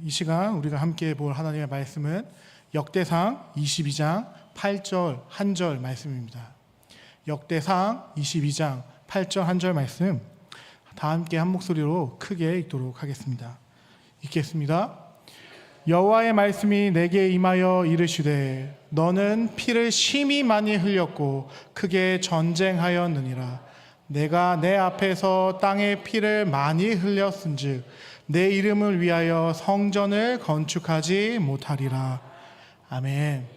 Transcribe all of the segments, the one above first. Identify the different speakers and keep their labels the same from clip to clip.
Speaker 1: 이 시간 우리가 함께 볼 하나님의 말씀은 역대상 22장 8절 한 절 말씀입니다. 역대상 22장 8절 한 절 말씀 다 함께 한 목소리로 크게 읽도록 하겠습니다. 읽겠습니다. 여호와의 말씀이 내게 임하여 이르시되 너는 피를 심히 많이 흘렸고 크게 전쟁하였느니라. 내가 내 앞에서 땅에 피를 많이 흘렸은즉 내 이름을 위하여 성전을 건축하지 못하리라. 아멘.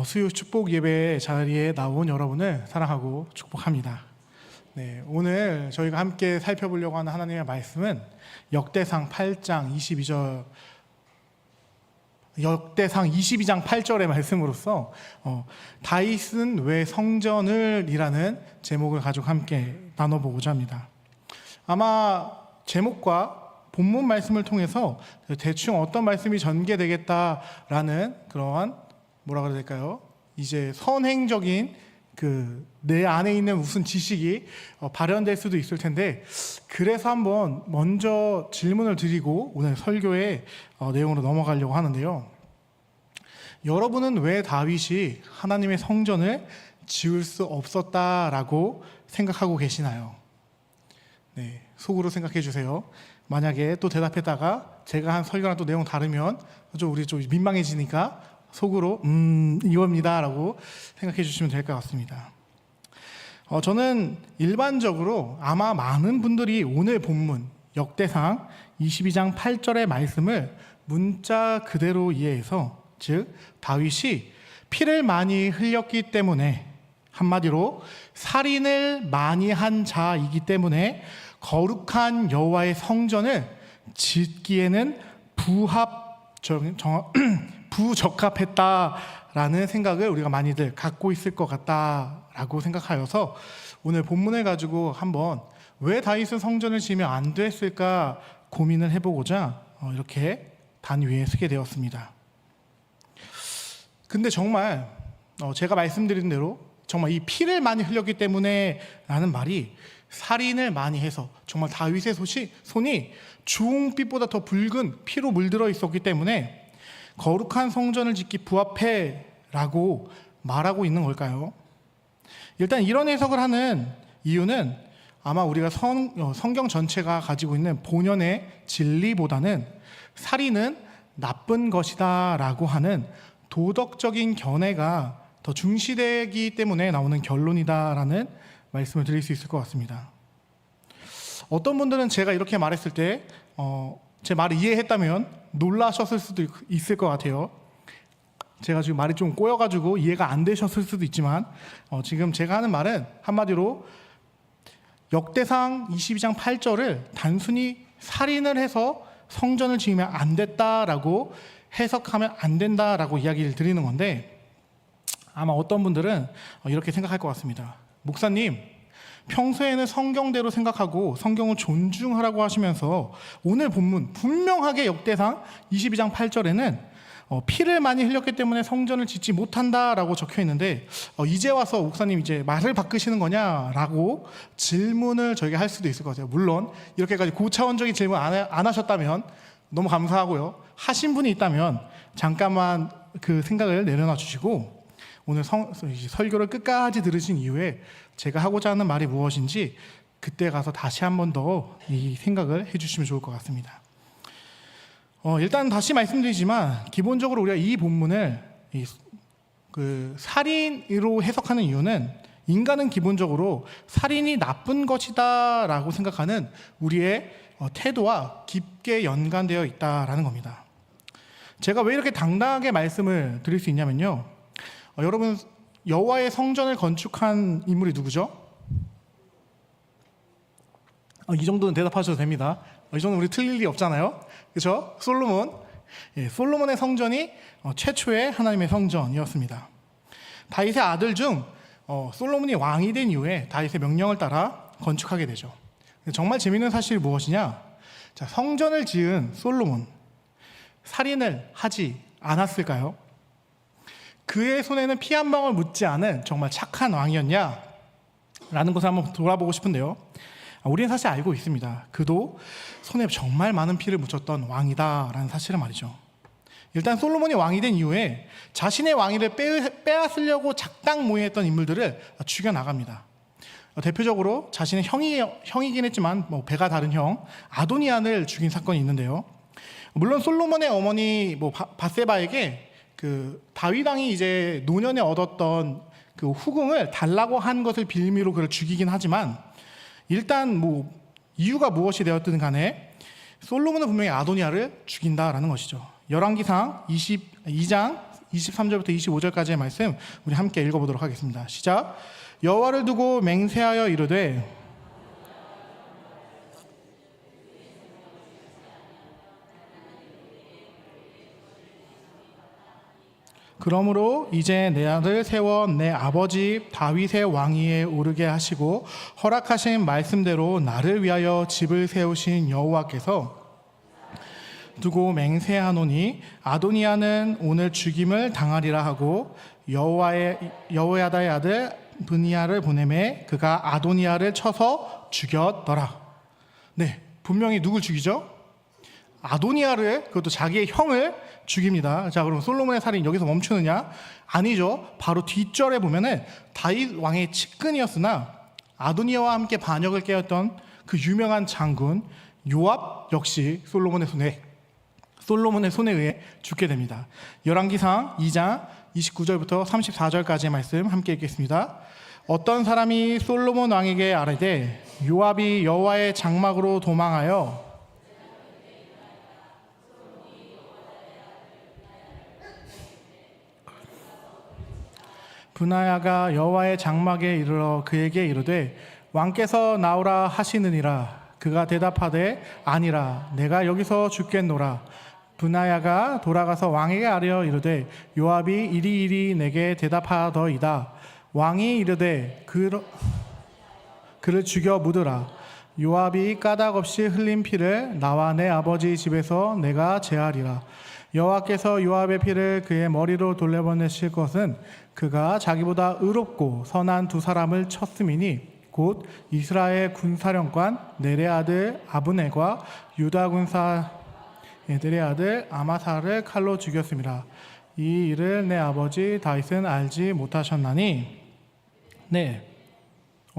Speaker 1: 수요 축복 예배 자리에 나온 여러분을 사랑하고 축복합니다. 네, 오늘 저희가 함께 살펴보려고 하는 하나님의 말씀은 역대상 8장 22절 역대상 22장 8절의 말씀으로서 다윗은 왜 성전을 이라는 제목을 가지고 함께 나눠보고자 합니다. 아마 제목과 본문 말씀을 통해서 대충 어떤 말씀이 전개되겠다라는 그러한 뭐라 그래야 될까요? 이제 선행적인 내 안에 있는 무슨 지식이 발현될 수도 있을 텐데, 그래서 한번 먼저 질문을 드리고 오늘 설교의 내용으로 넘어가려고 하는데요. 여러분은 왜 다윗이 하나님의 성전을 지을 수 없었다라고 생각하고 계시나요? 네, 속으로 생각해 주세요. 만약에 또 대답했다가 제가 한 설교랑 또 내용 다르면 우리 좀 민망해지니까 속으로 이겁니다 라고 생각해 주시면 될 것 같습니다. 저는 일반적으로 아마 많은 분들이 오늘 본문 역대상 22장 8절의 말씀을 문자 그대로 이해해서, 즉 다윗이 피를 많이 흘렸기 때문에, 한마디로 살인을 많이 한 자이기 때문에 거룩한 여호와의 성전을 짓기에는 부적합했다라는 생각을 우리가 많이들 갖고 있을 것 같다라고 생각하여서 오늘 본문을 가지고 한번 왜 다윗은 성전을 지으면 안 됐을까 고민을 해보고자 이렇게 단 위에 쓰게 되었습니다. 근데 정말 제가 말씀드린 대로 정말 이 피를 많이 흘렸기 때문에 라는 말이 살인을 많이 해서 정말 다윗의 손이 주홍빛보다 더 붉은 피로 물들어 있었기 때문에 거룩한 성전을 짓기 부합해 라고 말하고 있는 걸까요? 일단 이런 해석을 하는 이유는 아마 우리가 성경 전체가 가지고 있는 본연의 진리보다는 살인은 나쁜 것이다 라고 하는 도덕적인 견해가 더 중시되기 때문에 나오는 결론이다라는 말씀을 드릴 수 있을 것 같습니다. 어떤 분들은 제가 이렇게 말했을 때 제 말을 이해했다면 놀라셨을 수도 있을 것 같아요. 제가 지금 말이 좀 꼬여가지고 이해가 안 되셨을 수도 있지만 지금 제가 하는 말은 한마디로 역대상 22장 8절을 단순히 살인을 해서 성전을 지으면 안 됐다라고 해석하면 안 된다라고 이야기를 드리는 건데, 아마 어떤 분들은 이렇게 생각할 것 같습니다. 목사님, 평소에는 성경대로 생각하고 성경을 존중하라고 하시면서 오늘 본문 분명하게 역대상 22장 8절에는 피를 많이 흘렸기 때문에 성전을 짓지 못한다라고 적혀 있는데 이제 와서 목사님 이제 말을 바꾸시는 거냐라고 질문을 저희가 할 수도 있을 것 같아요. 물론 이렇게까지 고차원적인 질문 안 하셨다면 너무 감사하고요. 하신 분이 있다면 잠깐만 그 생각을 내려놔 주시고 오늘 설교를 끝까지 들으신 이후에 제가 하고자 하는 말이 무엇인지 그때 가서 다시 한 번 더 이 생각을 해주시면 좋을 것 같습니다. 일단 다시 말씀드리지만 기본적으로 우리가 이 본문을 살인으로 해석하는 이유는 인간은 기본적으로 살인이 나쁜 것이다 라고 생각하는 우리의 태도와 깊게 연관되어 있다라는 겁니다. 제가 왜 이렇게 당당하게 말씀을 드릴 수 있냐면요, 여러분 여호와의 성전을 건축한 인물이 누구죠? 이 정도는 대답하셔도 됩니다. 이 정도는 우리 틀릴 일이 없잖아요. 그렇죠? 솔로몬. 솔로몬의 성전이 최초의 하나님의 성전이었습니다. 다윗의 아들 중 솔로몬이 왕이 된 이후에 다윗의 명령을 따라 건축하게 되죠. 정말 재미있는 사실이 무엇이냐? 자, 성전을 지은 솔로몬, 살인을 하지 않았을까요? 그의 손에는 피 한 방울 묻지 않은 정말 착한 왕이었냐? 라는 것을 한번 돌아보고 싶은데요. 우리는 사실 알고 있습니다. 그도 손에 정말 많은 피를 묻혔던 왕이다라는 사실을 말이죠. 일단 솔로몬이 왕이 된 이후에 자신의 왕위를 빼앗으려고 작당 모의했던 인물들을 죽여나갑니다. 대표적으로 자신의 형이긴 했지만 배가 다른 형 아도니안을 죽인 사건이 있는데요. 물론 솔로몬의 어머니 바세바에게 그 다윗 왕이 이제 노년에 얻었던 그 후궁을 달라고 한 것을 빌미로 그를 죽이긴 하지만, 일단 이유가 무엇이 되었든 간에 솔로몬은 분명히 아도니아를 죽인다라는 것이죠. 열왕기상 22장 23절부터 25절까지의 말씀 우리 함께 읽어보도록 하겠습니다. 시작. 여호와를 두고 맹세하여 이르되 그러므로 이제 내 아들 세워 내 아버지 다윗의 왕위에 오르게 하시고 허락하신 말씀대로 나를 위하여 집을 세우신 여호와께서 두고 맹세하노니 아도니아는 오늘 죽임을 당하리라 하고 여호야다의 아들 브니야를 보내매 그가 아도니아를 쳐서 죽였더라. 네, 분명히 누굴 죽이죠? 아도니아를, 그것도 자기의 형을 죽입니다. 자, 그럼 솔로몬의 살인 여기서 멈추느냐? 아니죠. 바로 뒷절에 보면은 다윗 왕의 측근이었으나 아도니아와 함께 반역을 깨었던 그 유명한 장군 요압 역시 솔로몬의 손에 의해 죽게 됩니다. 열왕기상 2장 29절부터 34절까지의 말씀 함께 읽겠습니다. 어떤 사람이 솔로몬 왕에게 아뢰되 요압이 여호와의 장막으로 도망하여 브나야가 여호와의 장막에 이르러 그에게 이르되 왕께서 나오라 하시느니라. 그가 대답하되 아니라 내가 여기서 죽겠노라. 브나야가 돌아가서 왕에게 아뢰어 이르되 요압이 이리이리 내게 대답하더이다. 왕이 이르되 그를 죽여 묻으라. 요압이 까닭 없이 흘린 피를 나와 내 아버지 집에서 내가 제하리라. 여호와께서 요압의 피를 그의 머리로 돌려보내실 것은 그가 자기보다 의롭고 선한 두 사람을 쳤음이니 곧 이스라엘 군사령관 넬의 아들 아브넬과 유다 군사 넬의 아들 아마사를 칼로 죽였습니다. 이 일을 내 아버지 다윗은 알지 못하셨나니. 네,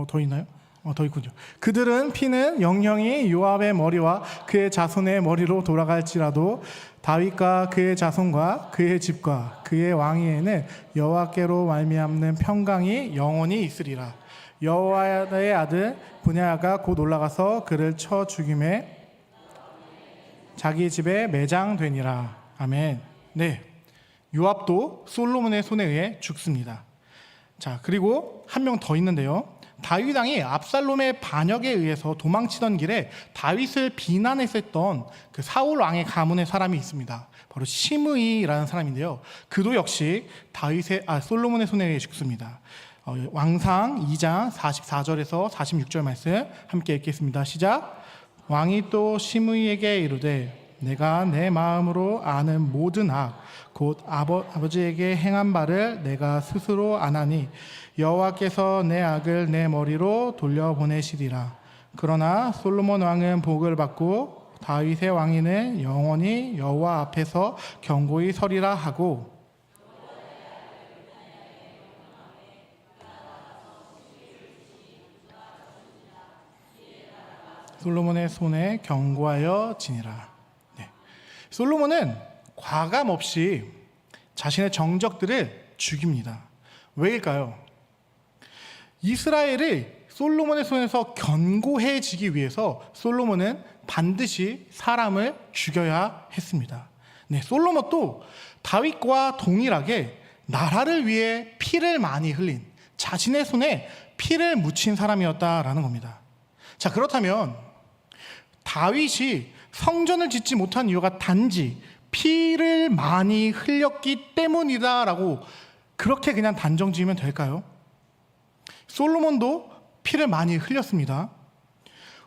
Speaker 1: 더 있나요? 더 있군요. 그들은 피는 영영이 요압의 머리와 그의 자손의 머리로 돌아갈지라도 다윗과 그의 자손과 그의 집과 그의 왕위에는 여호와께로 말미암는 평강이 영원히 있으리라. 여호와의 아들 브냐야가 곧 올라가서 그를 쳐 죽임에 자기 집에 매장되니라. 아멘. 네, 요압도 솔로몬의 손에 의해 죽습니다. 자, 그리고 한 명 더 있는데요. 다윗 왕이 압살롬의 반역에 의해서 도망치던 길에 다윗을 비난했었던 그 사울 왕의 가문의 사람이 있습니다. 바로 시므이라는 사람인데요. 그도 역시 솔로몬의 손에 의해 죽습니다. 왕상 2장 44절에서 46절 말씀 함께 읽겠습니다. 시작. 왕이 또 시므이에게 이르되 내가 내 마음으로 아는 모든 악 곧 아버지에게 행한 바를 내가 스스로 아나니 여호와께서 내 악을 내 머리로 돌려보내시리라. 그러나 솔로몬 왕은 복을 받고 다윗의 왕위는 영원히 여호와 앞에서 견고히 서리라 하고 솔로몬의 손에 견고하여 지니라. 네. 솔로몬은 과감 없이 자신의 정적들을 죽입니다. 왜일까요? 이스라엘을 솔로몬의 손에서 견고해지기 위해서 솔로몬은 반드시 사람을 죽여야 했습니다. 네, 솔로몬도 다윗과 동일하게 나라를 위해 피를 많이 흘린, 자신의 손에 피를 묻힌 사람이었다라는 겁니다. 자, 그렇다면 다윗이 성전을 짓지 못한 이유가 단지 피를 많이 흘렸기 때문이다라고 그렇게 그냥 단정 지으면 될까요? 솔로몬도 피를 많이 흘렸습니다.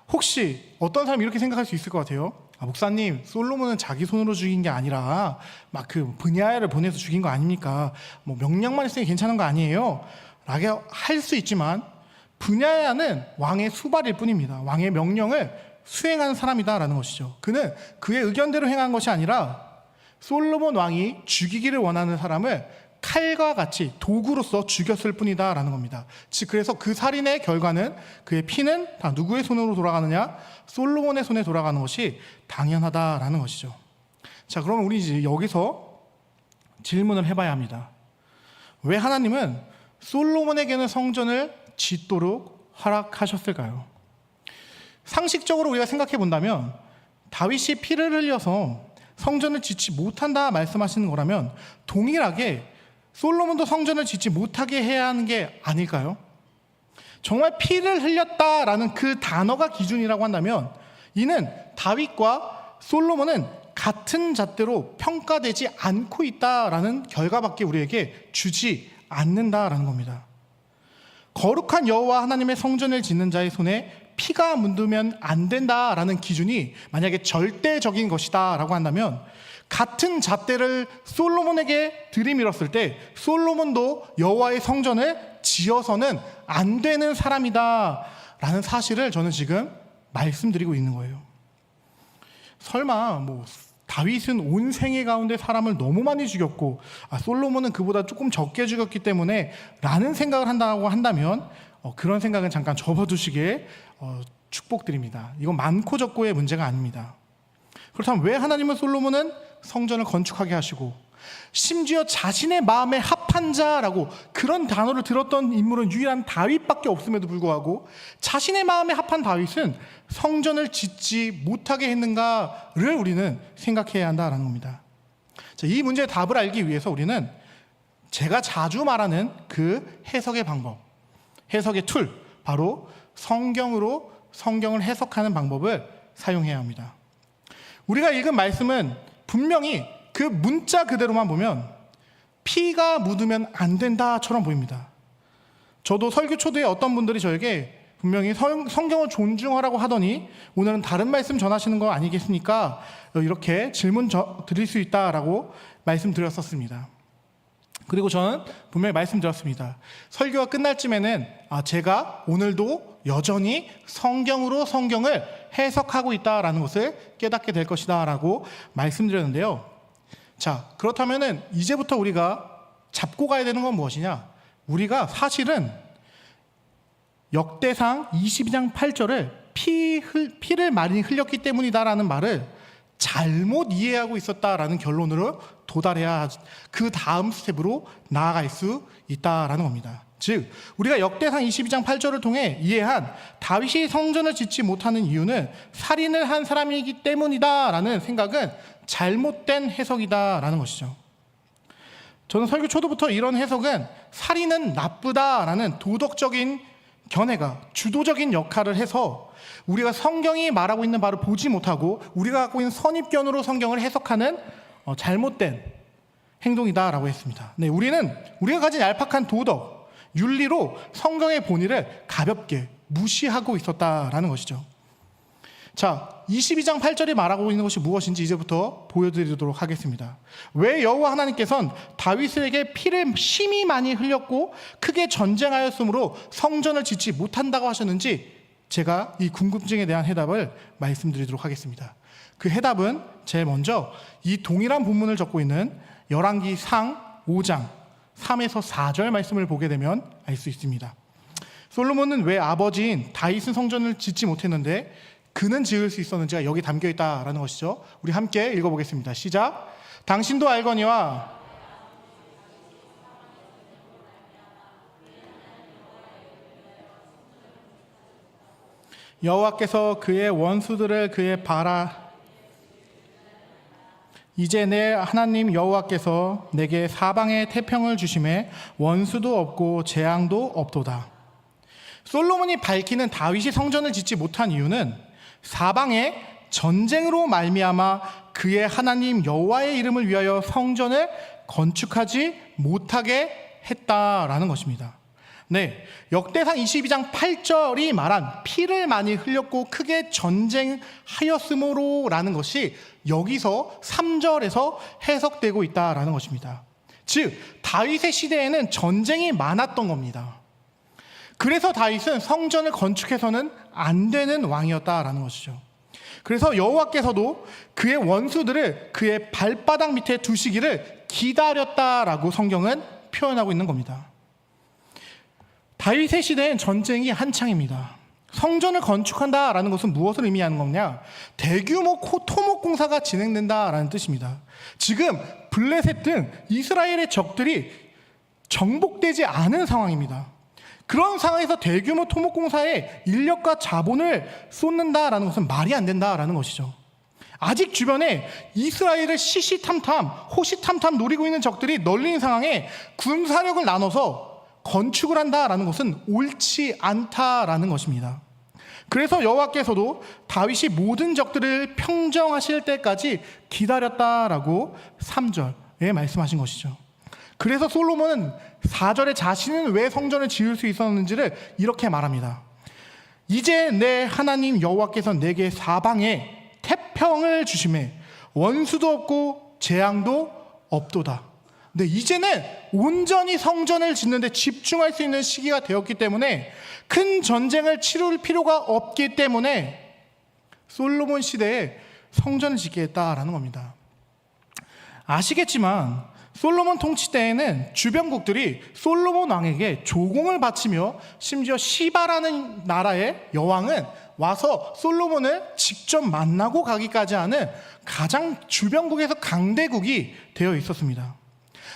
Speaker 1: 혹시 어떤 사람이 이렇게 생각할 수 있을 것 같아요. 목사님, 솔로몬은 자기 손으로 죽인 게 아니라 막 그 브냐야를 보내서 죽인 거 아닙니까? 명령만 했으니 괜찮은 거 아니에요? 라고 할 수 있지만 분야야는 왕의 수발일 뿐입니다. 왕의 명령을 수행하는 사람이다라는 것이죠. 그는 그의 의견대로 행한 것이 아니라 솔로몬 왕이 죽이기를 원하는 사람을 칼과 같이 도구로서 죽였을 뿐이다라는 겁니다. 즉 그래서 그 살인의 결과는 그의 피는 다 누구의 손으로 돌아가느냐? 솔로몬의 손에 돌아가는 것이 당연하다라는 것이죠. 자, 그러면 우리 이제 여기서 질문을 해봐야 합니다. 왜 하나님은 솔로몬에게는 성전을 짓도록 허락하셨을까요? 상식적으로 우리가 생각해 본다면 다윗이 피를 흘려서 성전을 짓지 못한다 말씀하시는 거라면 동일하게 솔로몬도 성전을 짓지 못하게 해야 하는 게 아닐까요? 정말 피를 흘렸다라는 그 단어가 기준이라고 한다면 이는 다윗과 솔로몬은 같은 잣대로 평가되지 않고 있다라는 결과밖에 우리에게 주지 않는다라는 겁니다. 거룩한 여호와 하나님의 성전을 짓는 자의 손에 피가 묻으면 안 된다라는 기준이 만약에 절대적인 것이다라고 한다면 같은 잣대를 솔로몬에게 들이밀었을 때 솔로몬도 여호와의 성전을 지어서는 안 되는 사람이다라는 사실을 저는 지금 말씀드리고 있는 거예요. 설마 다윗은 온 생애 가운데 사람을 너무 많이 죽였고 솔로몬은 그보다 조금 적게 죽였기 때문에 라는 생각을 한다고 한다면 그런 생각은 잠깐 접어두시길 축복드립니다. 이건 많고 적고의 문제가 아닙니다. 그렇다면 왜 하나님은 솔로몬은 성전을 건축하게 하시고 심지어 자신의 마음에 합한 자라고 그런 단어를 들었던 인물은 유일한 다윗밖에 없음에도 불구하고 자신의 마음에 합한 다윗은 성전을 짓지 못하게 했는가를 우리는 생각해야 한다는 겁니다. 자, 이 문제의 답을 알기 위해서 우리는 제가 자주 말하는 그 해석의 방법, 해석의 툴, 바로 성경으로 성경을 해석하는 방법을 사용해야 합니다. 우리가 읽은 말씀은 분명히 그 문자 그대로만 보면 피가 묻으면 안 된다처럼 보입니다. 저도 설교 초대에 어떤 분들이 저에게 분명히 성경을 존중하라고 하더니 오늘은 다른 말씀 전하시는 거 아니겠습니까? 이렇게 질문 드릴 수 있다라고 말씀드렸었습니다. 그리고 저는 분명히 말씀드렸습니다. 설교가 끝날 쯤에는 제가 오늘도 여전히 성경으로 성경을 해석하고 있다라는 것을 깨닫게 될 것이다 라고 말씀드렸는데요. 자, 그렇다면은 이제부터 우리가 잡고 가야 되는 건 무엇이냐? 우리가 사실은 역대상 22장 8절을 피를 많이 흘렸기 때문이다라는 말을 잘못 이해하고 있었다라는 결론으로 도달해야 그 다음 스텝으로 나아갈 수 있다라는 겁니다. 즉 우리가 역대상 22장 8절을 통해 이해한 다윗이 성전을 짓지 못하는 이유는 살인을 한 사람이기 때문이다라는 생각은 잘못된 해석이다라는 것이죠. 저는 설교 초도부터 이런 해석은 살인은 나쁘다라는 도덕적인 견해가 주도적인 역할을 해서 우리가 성경이 말하고 있는 바를 보지 못하고 우리가 갖고 있는 선입견으로 성경을 해석하는 잘못된 행동이다라고 했습니다. 네, 우리가 가진 얄팍한 도덕, 윤리로 성경의 본의를 가볍게 무시하고 있었다라는 것이죠. 자, 22장 8절이 말하고 있는 것이 무엇인지 이제부터 보여드리도록 하겠습니다. 왜 여호와 하나님께서는 다윗에게 피를 심히 많이 흘렸고 크게 전쟁하였으므로 성전을 짓지 못한다고 하셨는지 제가 이 궁금증에 대한 해답을 말씀드리도록 하겠습니다. 그 해답은 제일 먼저 이 동일한 본문을 적고 있는 열왕기상 5장 3에서 4절 말씀을 보게 되면 알 수 있습니다. 솔로몬은 왜 아버지인 다윗은 성전을 짓지 못했는데 그는 지을 수 있었는지가 여기 담겨 있다라는 것이죠. 우리 함께 읽어보겠습니다. 시작. 당신도 알거니와 여호와께서 그의 원수들을 그의 이제 내 하나님 여호와께서 내게 사방에 태평을 주심에 원수도 없고 재앙도 없도다. 솔로몬이 밝히는 다윗이 성전을 짓지 못한 이유는 사방에 전쟁으로 말미암아 그의 하나님 여호와의 이름을 위하여 성전을 건축하지 못하게 했다라는 것입니다. 네, 역대상 22장 8절이 말한 피를 많이 흘렸고 크게 전쟁하였으므로 라는 것이 여기서 3절에서 해석되고 있다라는 것입니다. 즉 다윗의 시대에는 전쟁이 많았던 겁니다. 그래서 다윗은 성전을 건축해서는 안 되는 왕이었다라는 것이죠. 그래서 여호와께서도 그의 원수들을 그의 발바닥 밑에 두시기를 기다렸다라고 성경은 표현하고 있는 겁니다. 다윗의 시대엔 전쟁이 한창입니다. 성전을 건축한다라는 것은 무엇을 의미하는 거냐? 대규모 토목 공사가 진행된다라는 뜻입니다. 지금 블레셋 등 이스라엘의 적들이 정복되지 않은 상황입니다. 그런 상황에서 대규모 토목 공사에 인력과 자본을 쏟는다라는 것은 말이 안 된다라는 것이죠. 아직 주변에 이스라엘을 시시탐탐, 호시탐탐 노리고 있는 적들이 널린 상황에 군사력을 나눠서 건축을 한다라는 것은 옳지 않다라는 것입니다. 그래서 여호와께서도 다윗이 모든 적들을 평정하실 때까지 기다렸다라고 3절에 말씀하신 것이죠. 그래서 솔로몬은 4절에 자신은 왜 성전을 지을 수 있었는지를 이렇게 말합니다. 이제 내 하나님 여호와께서 내게 사방에 태평을 주심에 원수도 없고 재앙도 없도다. 근데 이제는 온전히 성전을 짓는 데 집중할 수 있는 시기가 되었기 때문에 큰 전쟁을 치룰 필요가 없기 때문에 솔로몬 시대에 성전을 짓게 했다라는 겁니다. 아시겠지만 솔로몬 통치 때에는 주변국들이 솔로몬 왕에게 조공을 바치며 심지어 시바라는 나라의 여왕은 와서 솔로몬을 직접 만나고 가기까지 하는 가장 주변국에서 강대국이 되어 있었습니다.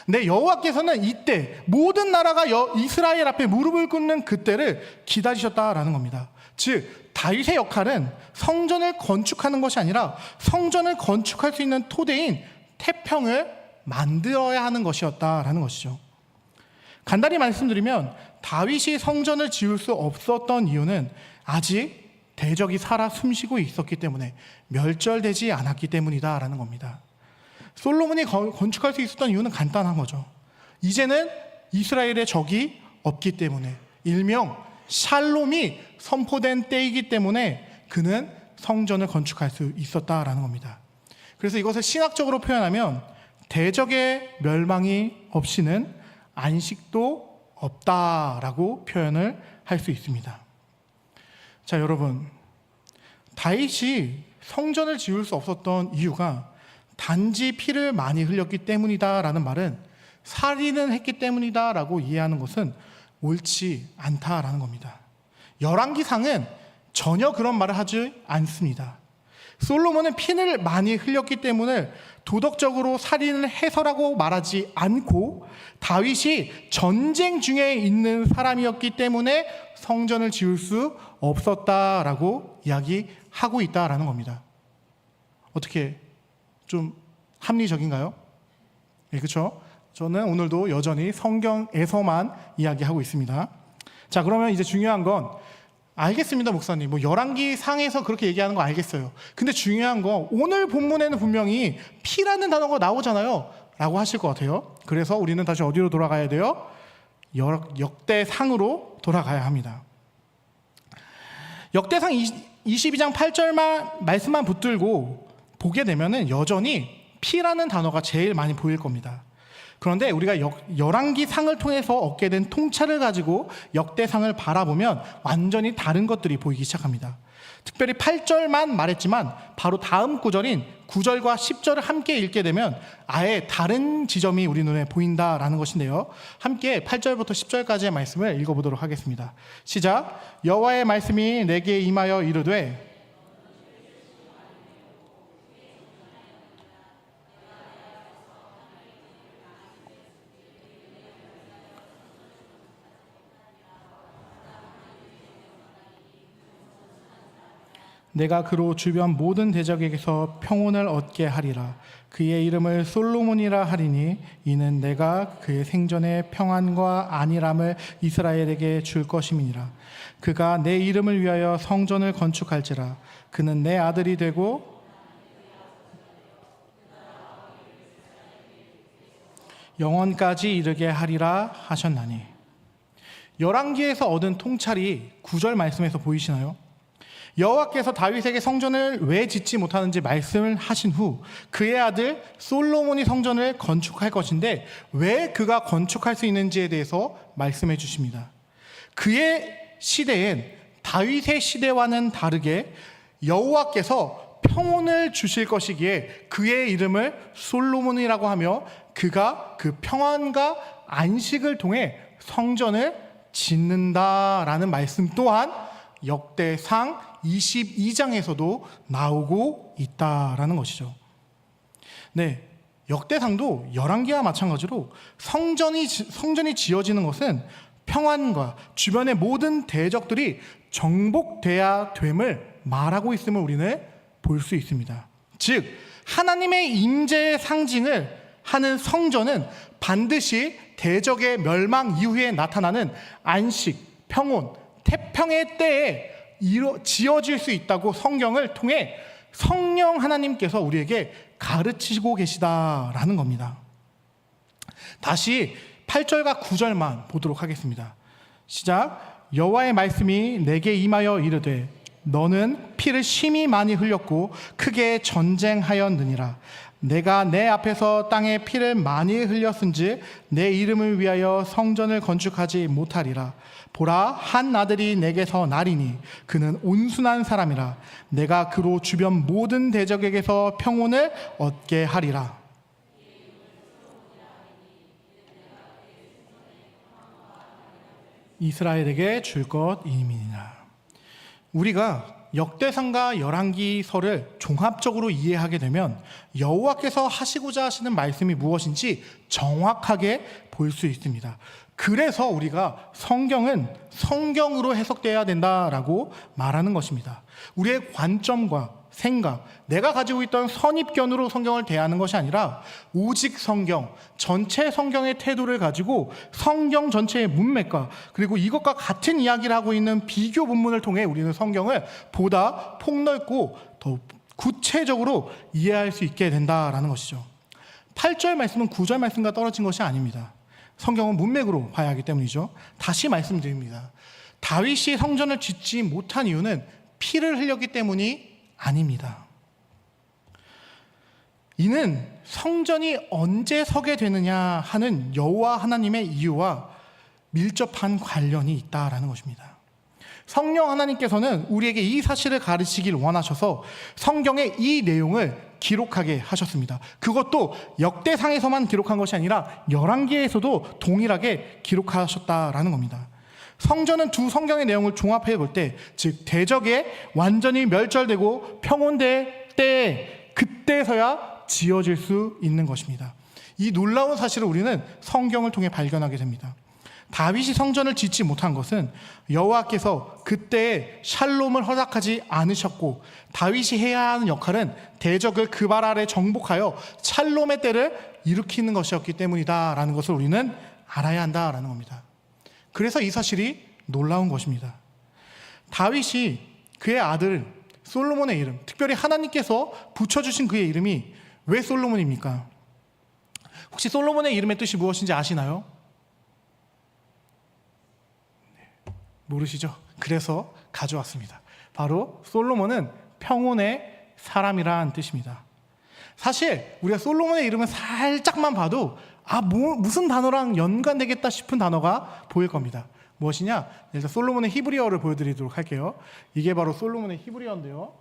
Speaker 1: 근데 여호와께서는 이때 모든 나라가 이스라엘 앞에 무릎을 꿇는 그때를 기다리셨다라는 겁니다. 즉 다윗의 역할은 성전을 건축하는 것이 아니라 성전을 건축할 수 있는 토대인 태평을 만들어야 하는 것이었다라는 것이죠. 간단히 말씀드리면 다윗이 성전을 지을 수 없었던 이유는 아직 대적이 살아 숨쉬고 있었기 때문에 멸절되지 않았기 때문이다라는 겁니다. 솔로몬이 건축할 수 있었던 이유는 간단한 거죠. 이제는 이스라엘의 적이 없기 때문에, 일명 샬롬이 선포된 때이기 때문에 그는 성전을 건축할 수 있었다라는 겁니다. 그래서 이것을 신학적으로 표현하면 대적의 멸망이 없이는 안식도 없다라고 표현을 할 수 있습니다. 자, 여러분, 다윗이 성전을 지을 수 없었던 이유가 단지 피를 많이 흘렸기 때문이다라는 말은 살인을 했기 때문이다라고 이해하는 것은 옳지 않다라는 겁니다. 열왕기상은 전혀 그런 말을 하지 않습니다. 솔로몬은 피를 많이 흘렸기 때문에 도덕적으로 살인을 해서라고 말하지 않고 다윗이 전쟁 중에 있는 사람이었기 때문에 성전을 지을 수 없었다라고 이야기하고 있다라는 겁니다. 어떻게 좀 합리적인가요? 네, 그렇죠? 저는 오늘도 여전히 성경에서만 이야기하고 있습니다. 자, 그러면 이제 중요한 건 알겠습니다, 목사님. 뭐 열왕기 상에서 그렇게 얘기하는 거 알겠어요. 근데 중요한 건 오늘 본문에는 분명히 피라는 단어가 나오잖아요. 라고 하실 것 같아요. 그래서 우리는 다시 어디로 돌아가야 돼요? 역대상으로 돌아가야 합니다. 역대상 22장 8절만 말씀만 붙들고 보게 되면은 여전히 피라는 단어가 제일 많이 보일 겁니다. 그런데 우리가 열왕기상을 통해서 얻게 된 통찰을 가지고 역대상을 바라보면 완전히 다른 것들이 보이기 시작합니다. 특별히 8절만 말했지만 바로 다음 구절인 9절과 10절을 함께 읽게 되면 아예 다른 지점이 우리 눈에 보인다라는 것인데요. 함께 8절부터 10절까지의 말씀을 읽어보도록 하겠습니다. 시작. 여호와의 말씀이 내게 임하여 이르되 내가 그로 주변 모든 대적에게서 평온을 얻게 하리라. 그의 이름을 솔로몬이라 하리니 이는 내가 그의 생전의 평안과 안일함을 이스라엘에게 줄 것임이니라. 그가 내 이름을 위하여 성전을 건축할지라. 그는 내 아들이 되고 영원까지 이르게 하리라 하셨나니. 열왕기에서 얻은 통찰이 9절 말씀에서 보이시나요? 여호와께서 다윗에게 성전을 왜 짓지 못하는지 말씀을 하신 후 그의 아들 솔로몬이 성전을 건축할 것인데 왜 그가 건축할 수 있는지에 대해서 말씀해 주십니다. 그의 시대엔 다윗의 시대와는 다르게 여호와께서 평온을 주실 것이기에 그의 이름을 솔로몬이라고 하며 그가 그 평안과 안식을 통해 성전을 짓는다라는 말씀 또한 역대상 22장에서도 나오고 있다라는 것이죠. 네, 역대상도 열왕기와 마찬가지로 성전이 지어지는 것은 평안과 주변의 모든 대적들이 정복돼야 됨을 말하고 있음을 우리는 볼 수 있습니다. 즉 하나님의 임재의 상징을 하는 성전은 반드시 대적의 멸망 이후에 나타나는 안식, 평온, 태평의 때에 지어질 수 있다고 성경을 통해 성령 하나님께서 우리에게 가르치고 계시다라는 겁니다. 다시 8절과 9절만 보도록 하겠습니다. 시작. 여호와의 말씀이 내게 임하여 이르되 너는 피를 심히 많이 흘렸고 크게 전쟁하였느니라. 내가 내 앞에서 땅에 피를 많이 흘렸은즉 내 이름을 위하여 성전을 건축하지 못하리라. 보라, 한 아들이 내게서 나리니 그는 온순한 사람이라. 내가 그로 주변 모든 대적에게서 평온을 얻게 하리라. 이스라엘에게 줄 것임이니라. 우리가 역대상과 열왕기서를 종합적으로 이해하게 되면 여호와께서 하시고자 하시는 말씀이 무엇인지 정확하게 볼 수 있습니다. 그래서 우리가 성경은 성경으로 해석되어야 된다라고 말하는 것입니다. 우리의 관점과 생각, 내가 가지고 있던 선입견으로 성경을 대하는 것이 아니라 오직 성경, 전체 성경의 태도를 가지고 성경 전체의 문맥과 그리고 이것과 같은 이야기를 하고 있는 비교 본문을 통해 우리는 성경을 보다 폭넓고 더 구체적으로 이해할 수 있게 된다라는 것이죠. 8절 말씀은 9절 말씀과 떨어진 것이 아닙니다. 성경은 문맥으로 봐야 하기 때문이죠. 다시 말씀드립니다. 다윗이 성전을 짓지 못한 이유는 피를 흘렸기 때문이 아닙니다. 이는 성전이 언제 서게 되느냐 하는 여호와 하나님의 이유와 밀접한 관련이 있다라는 것입니다. 성령 하나님께서는 우리에게 이 사실을 가르치길 원하셔서 성경에 이 내용을 기록하게 하셨습니다. 그것도 역대상에서만 기록한 것이 아니라 열왕기에서도 동일하게 기록하셨다라는 겁니다. 성전은 두 성경의 내용을 종합해 볼 때, 즉 대적에 완전히 멸절되고 평온될 때 그때서야 지어질 수 있는 것입니다. 이 놀라운 사실을 우리는 성경을 통해 발견하게 됩니다. 다윗이 성전을 짓지 못한 것은 여호와께서 그때에 샬롬을 허락하지 않으셨고 다윗이 해야 하는 역할은 대적을 그 발 아래 정복하여 샬롬의 때를 일으키는 것이었기 때문이다라는 것을 우리는 알아야 한다라는 겁니다. 그래서 이 사실이 놀라운 것입니다. 다윗이 그의 아들 솔로몬의 이름, 특별히 하나님께서 붙여주신 그의 이름이 왜 솔로몬입니까? 혹시 솔로몬의 이름의 뜻이 무엇인지 아시나요? 모르시죠? 그래서 가져왔습니다. 바로 솔로몬은 평온의 사람이라는 뜻입니다. 사실 우리가 솔로몬의 이름을 살짝만 봐도 무슨 단어랑 연관되겠다 싶은 단어가 보일 겁니다. 무엇이냐? 일단 솔로몬의 히브리어를 보여드리도록 할게요. 이게 바로 솔로몬의 히브리어인데요.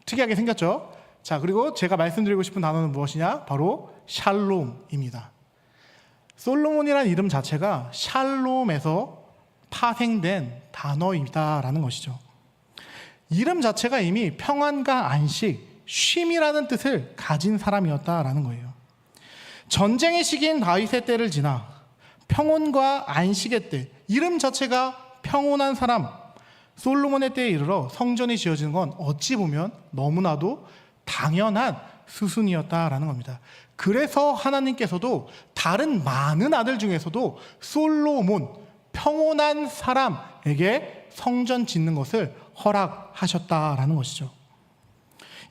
Speaker 1: 특이하게 생겼죠? 자, 그리고 제가 말씀드리고 싶은 단어는 무엇이냐? 바로 샬롬입니다. 솔로몬이라는 이름 자체가 샬롬에서 파생된 단어이다라는 것이죠. 이름 자체가 이미 평안과 안식, 쉼이라는 뜻을 가진 사람이었다라는 거예요. 전쟁의 시기인 다윗의 때를 지나 평온과 안식의 때, 이름 자체가 평온한 사람, 솔로몬의 때에 이르러 성전이 지어지는 건 어찌 보면 너무나도 당연한 수순이었다라는 겁니다. 그래서 하나님께서도 다른 많은 아들 중에서도 솔로몬, 평온한 사람에게 성전 짓는 것을 허락하셨다라는 것이죠.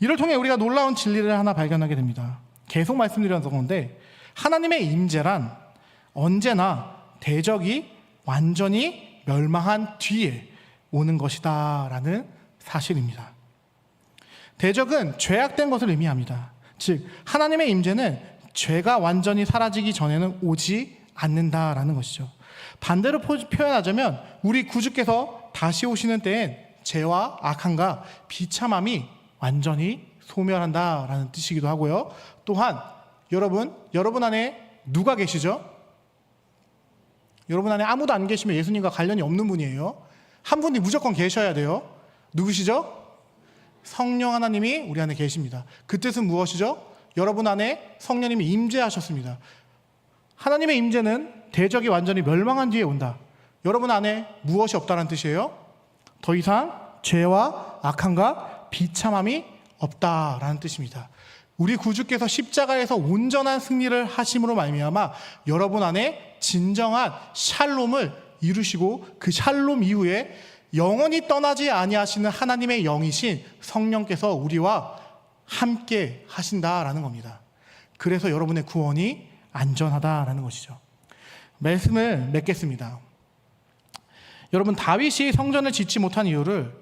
Speaker 1: 이를 통해 우리가 놀라운 진리를 하나 발견하게 됩니다. 계속 말씀드렸던 건데 하나님의 임재란 언제나 대적이 완전히 멸망한 뒤에 오는 것이다 라는 사실입니다. 대적은 죄악된 것을 의미합니다. 즉 하나님의 임재는 죄가 완전히 사라지기 전에는 오지 않는다라는 것이죠. 반대로 표현하자면 우리 구주께서 다시 오시는 때엔 죄와 악함과 비참함이 완전히 소멸한다라는 뜻이기도 하고요. 또한 여러분 안에 누가 계시죠? 여러분 안에 아무도 안 계시면 예수님과 관련이 없는 분이에요. 한 분이 무조건 계셔야 돼요. 누구시죠? 성령 하나님이 우리 안에 계십니다. 그 뜻은 무엇이죠? 여러분 안에 성령님이 임재하셨습니다. 하나님의 임재는 대적이 완전히 멸망한 뒤에 온다. 여러분 안에 무엇이 없다는 뜻이에요? 더 이상 죄와 악함과 비참함이 없다라는 뜻입니다. 우리 구주께서 십자가에서 온전한 승리를 하심으로 말미암아 여러분 안에 진정한 샬롬을 이루시고 그 샬롬 이후에 영원히 떠나지 아니하시는 하나님의 영이신 성령께서 우리와 함께 하신다라는 겁니다. 그래서 여러분의 구원이 안전하다라는 것이죠. 말씀을 맺겠습니다. 여러분, 다윗이 성전을 짓지 못한 이유를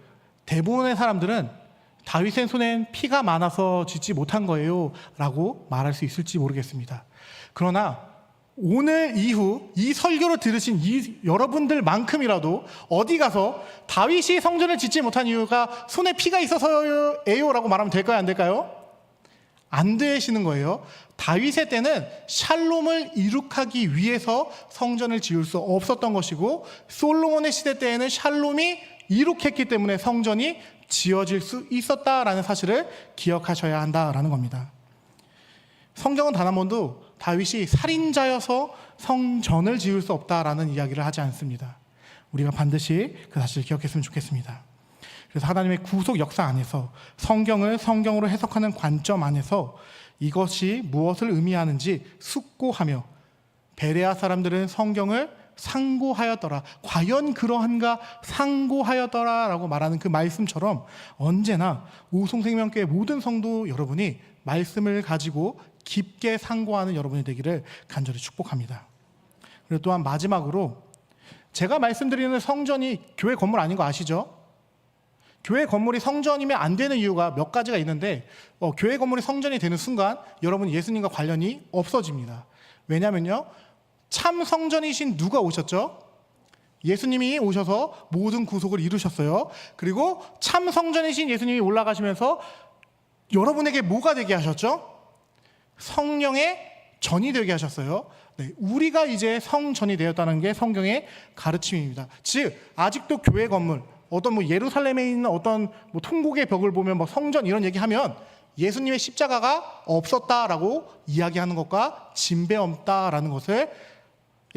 Speaker 1: 대부분의 사람들은 다윗의 손엔 피가 많아서 짓지 못한 거예요 라고 말할 수 있을지 모르겠습니다. 그러나 오늘 이후 이 설교를 들으신 여러분들만큼이라도 어디 가서 다윗이 성전을 짓지 못한 이유가 손에 피가 있어서예요 라고 말하면 될까요? 안 될까요? 안 되시는 거예요. 다윗의 때는 샬롬을 이룩하기 위해서 성전을 지을 수 없었던 것이고, 솔로몬의 시대 때에는 샬롬이 이룩했기 때문에 성전이 지어질 수 있었다라는 사실을 기억하셔야 한다라는 겁니다. 성경은 단 한 번도 다윗이 살인자여서 성전을 지을 수 없다라는 이야기를 하지 않습니다. 우리가 반드시 그 사실을 기억했으면 좋겠습니다. 그래서 하나님의 구속 역사 안에서 성경을 성경으로 해석하는 관점 안에서 이것이 무엇을 의미하는지 숙고하며, 베레아 사람들은 성경을 상고하였더라, 과연 그러한가 상고하였더라 라고 말하는 그 말씀처럼 언제나 오송생명교회 모든 성도 여러분이 말씀을 가지고 깊게 상고하는 여러분이 되기를 간절히 축복합니다. 그리고 또한 마지막으로, 제가 말씀드리는 성전이 교회 건물 아닌 거 아시죠? 교회 건물이 성전이면 안 되는 이유가 몇 가지가 있는데, 교회 건물이 성전이 되는 순간 여러분 예수님과 관련이 없어집니다. 왜냐면요, 참 성전이신 누가 오셨죠? 예수님이 오셔서 모든 구속을 이루셨어요. 그리고 참 성전이신 예수님이 올라가시면서 여러분에게 뭐가 되게 하셨죠? 성령의 전이 되게 하셨어요. 네, 우리가 이제 성전이 되었다는 게 성경의 가르침입니다. 즉 아직도 교회 건물, 어떤 예루살렘에 있는 어떤 통곡의 벽을 보면 성전 이런 얘기하면 예수님의 십자가가 없었다라고 이야기하는 것과 진배 없다라는 것을,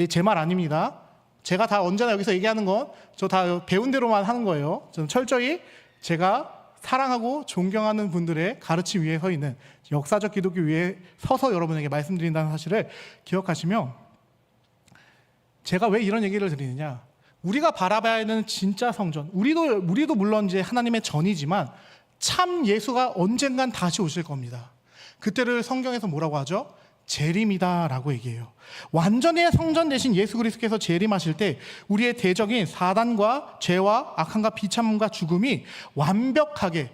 Speaker 1: 제 말 아닙니다. 제가 다 언제나 여기서 얘기하는 건 저 다 배운 대로만 하는 거예요. 저는 철저히 제가 사랑하고 존경하는 분들의 가르침 위에 서 있는 역사적 기독교 위에 서서 여러분에게 말씀드린다는 사실을 기억하시며, 제가 왜 이런 얘기를 드리느냐, 우리가 바라봐야 하는 진짜 성전, 우리도 물론 이제 하나님의 전이지만 참 예수가 언젠간 다시 오실 겁니다. 그때를 성경에서 뭐라고 하죠? 재림이다라고 얘기해요. 완전히 성전 대신 예수 그리스도께서 재림하실 때 우리의 대적인 사단과 죄와 악함과 비참함과 죽음이 완벽하게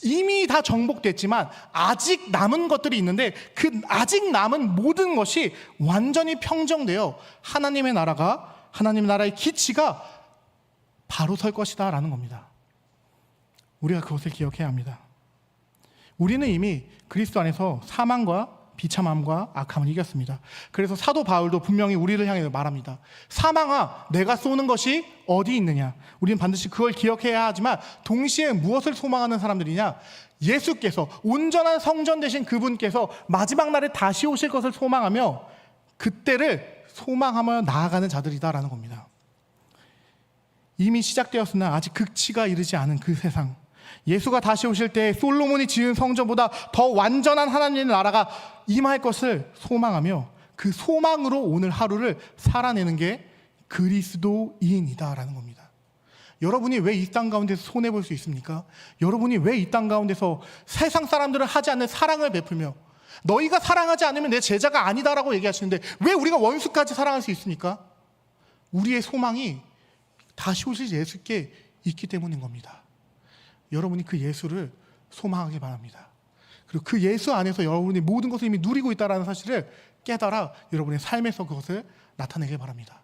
Speaker 1: 이미 다 정복됐지만 아직 남은 것들이 있는데, 그 아직 남은 모든 것이 완전히 평정되어 하나님의 나라의 기치가 바로 설 것이다 라는 겁니다. 우리가 그것을 기억해야 합니다. 우리는 이미 그리스도 안에서 사망과 비참함과 악함을 이겼습니다. 그래서 사도 바울도 분명히 우리를 향해 말합니다. 사망아, 내가 쏘는 것이 어디 있느냐? 우리는 반드시 그걸 기억해야 하지만 동시에 무엇을 소망하는 사람들이냐? 예수께서, 온전한 성전 되신 그분께서 마지막 날에 다시 오실 것을 소망하며 그때를 소망하며 나아가는 자들이다라는 겁니다. 이미 시작되었으나 아직 극치가 이르지 않은 그 세상, 예수가 다시 오실 때 솔로몬이 지은 성전보다 더 완전한 하나님의 나라가 임할 것을 소망하며 그 소망으로 오늘 하루를 살아내는 게 그리스도인이다라는 겁니다. 여러분이 왜 이 땅 가운데서 손해볼 수 있습니까? 여러분이 왜 이 땅 가운데서 세상 사람들은 하지 않는 사랑을 베풀며 너희가 사랑하지 않으면 내 제자가 아니다라고 얘기하시는데 왜 우리가 원수까지 사랑할 수 있습니까? 우리의 소망이 다시 오실 예수께 있기 때문인 겁니다. 여러분이 그 예수를 소망하기 바랍니다. 그리고 그 예수 안에서 여러분이 모든 것을 이미 누리고 있다는 사실을 깨달아 여러분의 삶에서 그것을 나타내길 바랍니다.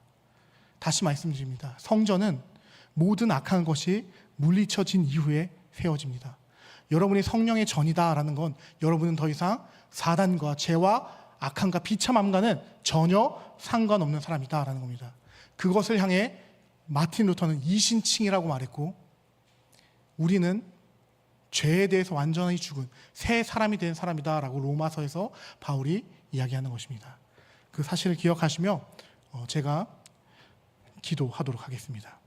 Speaker 1: 다시 말씀드립니다. 성전은 모든 악한 것이 물리쳐진 이후에 세워집니다. 여러분이 성령의 전이다라는 건 여러분은 더 이상 사단과 죄와 악함과 비참함과는 전혀 상관없는 사람이다라는 겁니다. 그것을 향해 마틴 루터는 이신칭이라고 말했고, 우리는 죄에 대해서 완전히 죽은 새 사람이 된 사람이다라고 로마서에서 바울이 이야기하는 것입니다. 그 사실을 기억하시며 제가 기도하도록 하겠습니다.